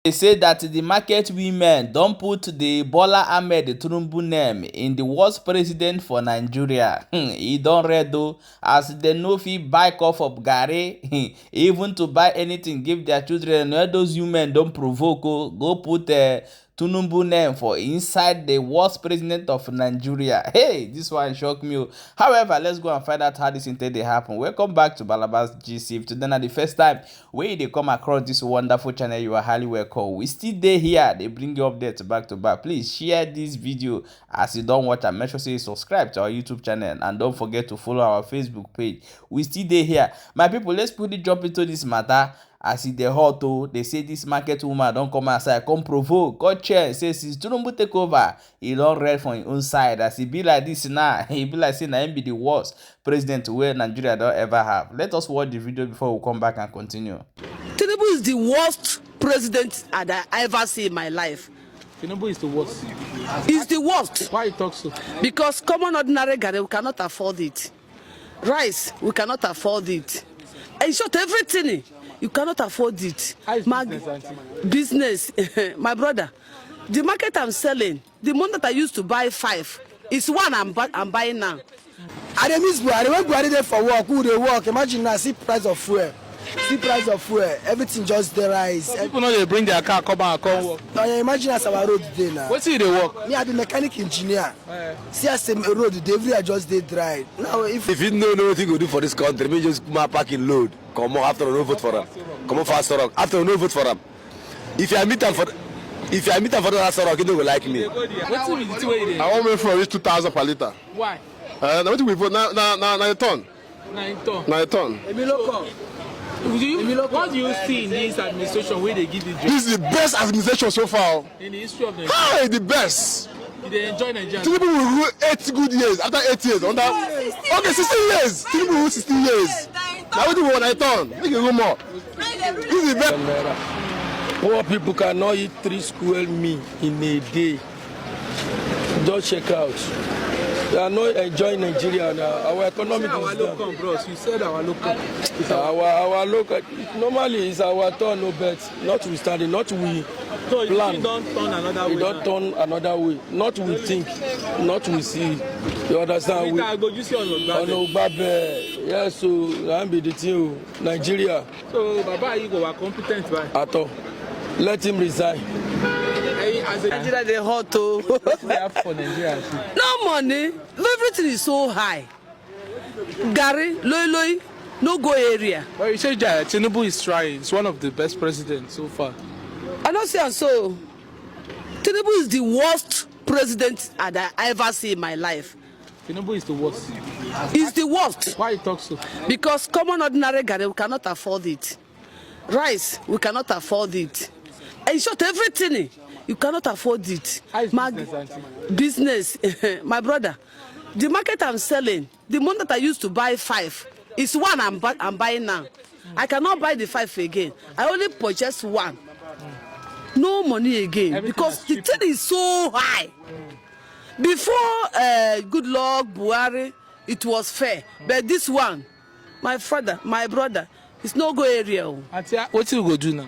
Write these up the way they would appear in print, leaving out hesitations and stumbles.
They say that the market women don't put the Bola Ahmed Tinubu name in the worst president for Nigeria. He don't read though, as they no fit buy cup of garri, even to buy anything give their children. Where those women don't provoke, go put Tinubu name for inside the worst president of Nigeria. Hey, this one shocked me. However, let's go and find out how this instead they happen. Welcome back to Balabas GC. If today na the first time when they come across this wonderful channel, you are highly welcome. We still there here. They bring you updates back to back. Please share this video as you don't watch and make sure you subscribe to our YouTube channel and don't forget to follow our Facebook page. We still there here. My people, let's put the jump into this matter. As e dey hot o, they say this market woman don come outside come provoke, come cheer, say since Tinubu take over, e don red from im own side. As e be like this now, e be like say na him be the worst president wey Nigeria don ever have. Let us watch the video before we come back and continue. Tinubu is the worst president that I ever see in my life. Tinubu is the worst. He's the worst. Why you talk so? Because common ordinary garri, we cannot afford it. Rice, we cannot afford it. In short, everything. You cannot afford it. Business, my brother. The market I'm selling, the one that I used to buy 5, is one I'm buying now. I miss Buhari. When Buhari there for work, who they work? Imagine now, see price of fuel. See price of fuel. Everything just the rise. So people know they bring their car, come work. Now imagine as our road today now. What see they work? Me, I be mechanic engineer. See as the road today, every I just they dry. Now if you know nothing to do for this country, me just come parking load. Come on after no vote for them. Come on fast rock. After no vote for them. If I meet them for that rock, you don't go like me. I want me for reach 2,000 per liter. Why? What do we vote? Now a ton. 9 ton. Now a ton. What do you see in this administration where they give the job? This is the best administration so far. In the history of Nigeria? Hi, the best. They enjoy Nigeria. Tinubu will rule 8 good years. After 8 years, okay, 16 years. Tinubu will rule 16 years. Now what do we want? I turn. Make it go more. This is the best. Poor people cannot eat 3 square meals in a day. Just check out. They are not enjoying Nigeria now. Our economy is our local, bros. You said our local. Our local. Normally, it's our turn, no bet. Notwithstanding, not we so plan. You don't turn another way. We don't turn another way. Not we think. Not we see. You understand? I go you see on Ogbabe. Yes, so I be the team. Nigeria. So Baba Igo are competent, right? At all. Let him resign. Nigeria they hot too. For Nigeria. No money. Everything is so high. Garri, loi, no go area. Well, you say that Tinubu is trying. He's one of the best presidents so far. I don't say so. Tinubu is the worst president that I ever see in my life. Tinubu is the worst. He's the worst. Why you talk so? Because common ordinary garri, we cannot afford it. Rice, we cannot afford it. In short, everything. You cannot afford it. Business, my brother. The market I'm selling, the one that I used to buy 5, is one I'm buying now. I cannot buy the 5 again. I only purchased 1. No money again. Everything because the thing is so high. Before good luck, Buhari, it was fair. But this one, my brother, it's no go area. What you go do now?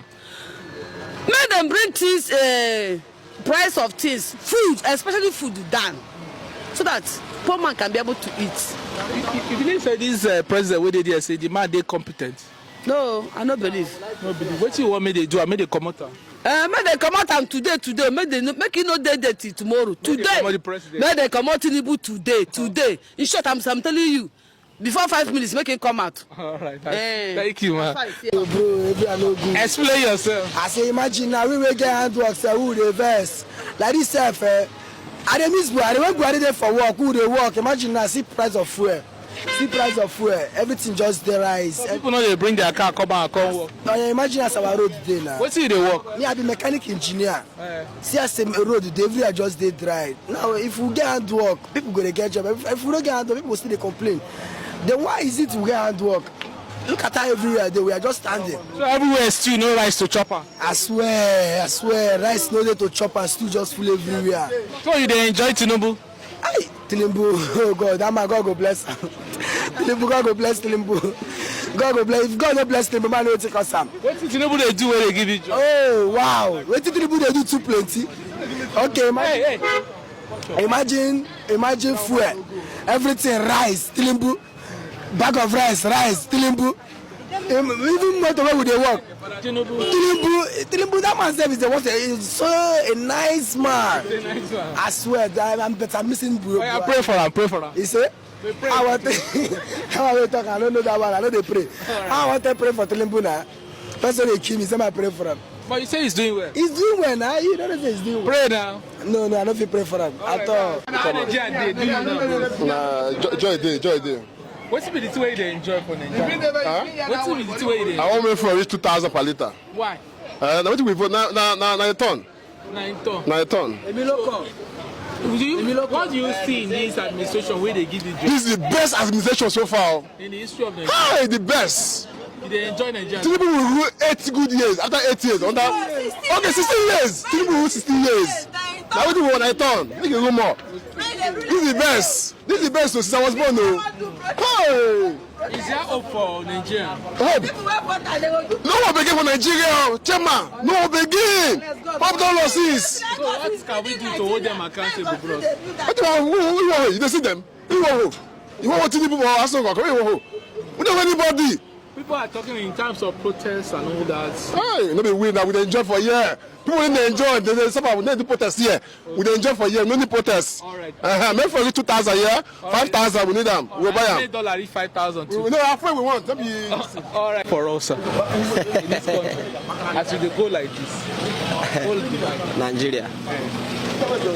Make them bring things, price of things, food, especially food down, so that poor man can be able to eat. You didn't say this president, what did they say? The man, they competent. No, I don't believe. No believe. What you want me to do? I made a come out. Make they come out and today. Make it no day till tomorrow. Today. Make they come out Tinubu today. In short, I'm telling you. Before 5 minutes, make it come out. All right. Thank you, man. bro, maybe I no good. Explain yourself. I say imagine now we will get handwork, say who they verse. Like this self, I miss Buhari. When Buhari there for work, who they work? Imagine now, see price of fuel. See price of fuel. Everything just the rise. So people know they bring their car, come work. Now imagine as our road today now. What see they work? Me, I be mechanic engineer. See as the road today, every I just they dry. Now if we get handwork, people go to get job. If we don't get handwork, people still they complain. Then why is it we get handwork? Look at how everywhere we are just standing. So everywhere is still no rice to chopper. I swear, rice no there to chop and still just full everywhere. So you they enjoy Tinubu? Aye, Tinubu, oh God, that my God go bless him. Tinubu, God go bless Tinubu. God go bless. If God no bless Tinubu, man no take us am. What did Tinubu they do when they give you job? Oh wow, wetin Tinubu dey do too plenty. Okay, imagine fuel, everything rice, Tinubu, bag of rice, Tinubu. Even motor where we dey work. Tinubu, that man sef is the one. He's so a nice man. I swear, I'm missing bro. Oh, yeah, pray for him. He say. I want to talk. I don't know that one. I know they pray. I want to pray for Tinubu now. Person they kill me. Somebody pray for him. But you say he's doing well. He's doing well now. You don't know if he's doing well. Pray now. No, I don't feel pray for him at all. Joy day. What's be the two way they enjoy for Nigeria? What's be the two way they? I want me for reach 2,000 per liter. Why? Now what we vote na a ton. 9 ton. Na a ton. What do you see in this administration where they give the job? This is the best administration so far. In the history of Nigeria. Hi, the best. They enjoy Nigeria. Tinubu will rule 8 good years. After 8 years, okay, 16 years. Tinubu will rule 16 years. Now what do we want a ton? Make it room more. This is the best. This is the best since I was born. Hey. Is there hope for Nigeria? Hope. No hope again for Nigeria, Chema. No hope again. Hope don't losses. So what can we do to hold them accountable, bros? What do you want? You don't see them. You want who? You want Tinubu or Asoko? Come here, we don't have anybody. People are talking in terms of protests and all that. Hey, no be win that we enjoy for a year. People when they enjoy, they somehow we need to protest here. We enjoy for a year, no need protest. All right. Make for 2,000 here, 5,000 we need them. We'll buy them. $8 is 5,000 too. We know how far we want. Don't be. All right. For us, sir. In this country, as we go like this, Nigeria.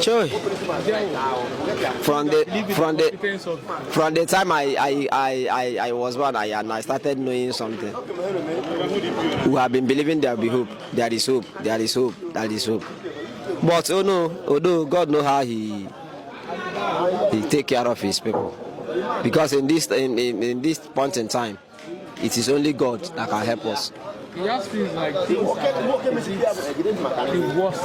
Choy. From the time I was born, I started knowing something. We have been believing there will be hope. There is hope. There is hope. There is hope. But oh no, although God knows how he take care of his people, because in this point in time, it is only God that can help us. It just feels like things are the worst.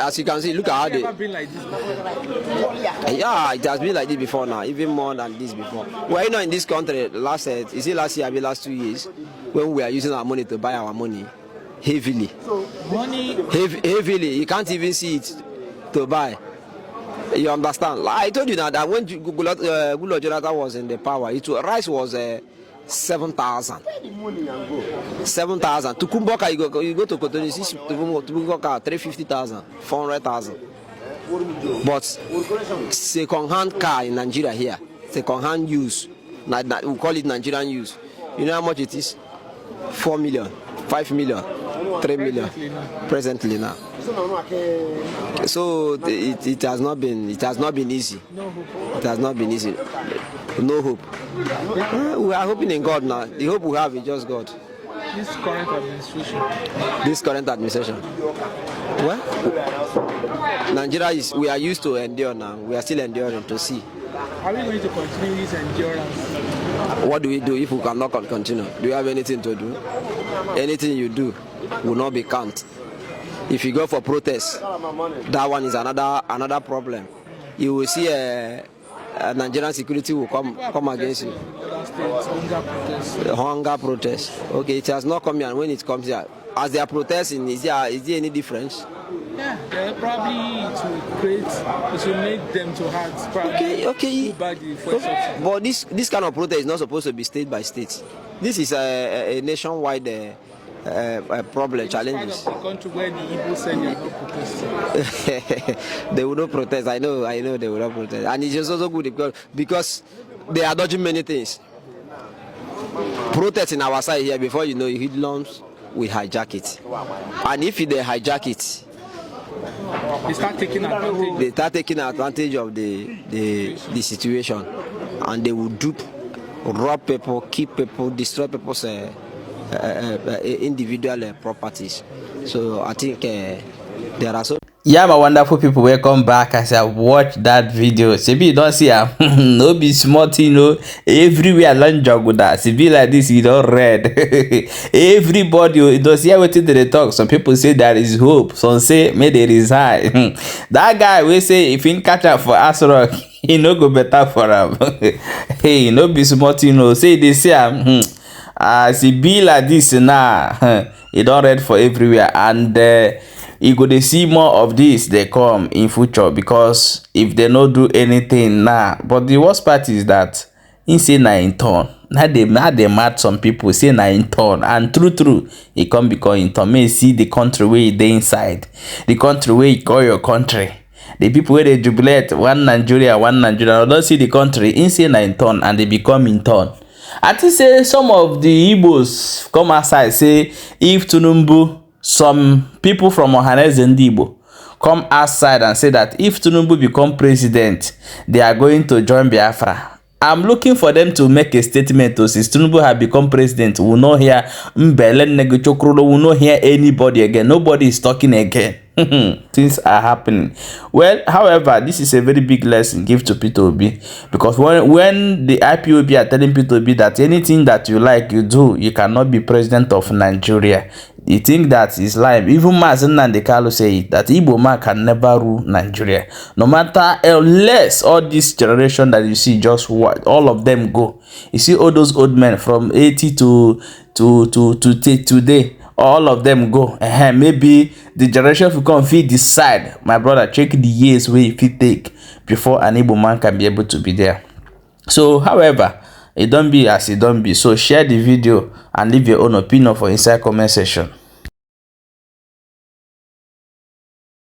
As you can see, look at how they. Never been like this before. Yeah, it has been like this before now, even more than this before. Well, you know, in this country, last year, last 2 years, when we are using our money to buy our money heavily. Heavily, you can't even see it to buy. You understand? Like I told you now that when Goodluck Jonathan was in the power, rice was 7,000. 7,000. To Kumboka, you go to Cotonou, to Kumboka, 350,000, 400,000. But second-hand car in Nigeria here, second-hand use, we call it Nigerian use. You know how much it is? 4 million, 5 million, 3 million presently now. So it has not been easy. It has not been easy. No hope. We are hoping in God now. The hope we have is just God. This current administration. Well, Nigeria we are used to endure now. We are still enduring to see. Are we going to continue this endurance? What do we do if we cannot continue? Do you have anything to do? Anything you do will not be count. If you go for protest, that one is another problem. You will see Nigerian security will come against you. Hunger protest. Okay, it has not come here. And when it comes here, as they are protesting, is there any difference? Yeah, probably it will make them to hard. Okay. But this kind of protest is not supposed to be state by state. This is a nationwide problem, challenges. The country where the Igbo said they are not protesting. They will not protest. I know they will not protest. And it's also good because they are dodging many things. Protest in our side here, before you know, hoodlums will hijack it. And if they hijack it, they start taking advantage of the situation, and they will dupe, rob people, keep people, destroy people's individual properties. So I think there are so. Yeah, my wonderful people, welcome back. As I watch that video, Sebi, you don't see no be smart, you know. Everywhere long jog with that. Sebi like this, you don't read. Everybody, you don't see what they talk. Some people say there is hope. Some say may they resign. That guy will say if he catch up for Asrock, e no go better for am. Hey, no be small thing o. Say they say am as e be like this now, e don red for everywhere, and you go dey see more of this dey come in future, because if they no do anything now. But the worst part is that he say na in turn. Now they mad some people say na in turn, and true e come become in turn. May see the country where they inside, the country where you call your country, the people where they jubilate one Nigeria. Don't see the country in say na in turn, and they become in turn. I think say some of the Igbos come outside say if Tinubu, some people from Ohaneze Ndi Igbo come outside and say that if Tinubu become president, they are going to join Biafra. I'm looking for them to make a statement. Since Tinubu have become president, we will not hear Mbele Negochokro, we will not hear anybody again. Nobody is talking again. Things are happening. Well, however, this is a very big lesson give to Peter Obi, because when the IPOB are telling Peter Obi that anything that you like you do, you cannot be president of Nigeria, you think that is life. Even Mazen Nnamdi Kanu say it, that Igbo man can never rule Nigeria, no matter, unless all this generation that you see, just what all of them go. You see all those old men from 80 to today, all of them go. Maybe the generation will come fit decide. My brother, check the years where if you take before an Igbo man can be able to be there. So, however, it don't be as it don't be. So share the video and leave your own opinion for inside comment section.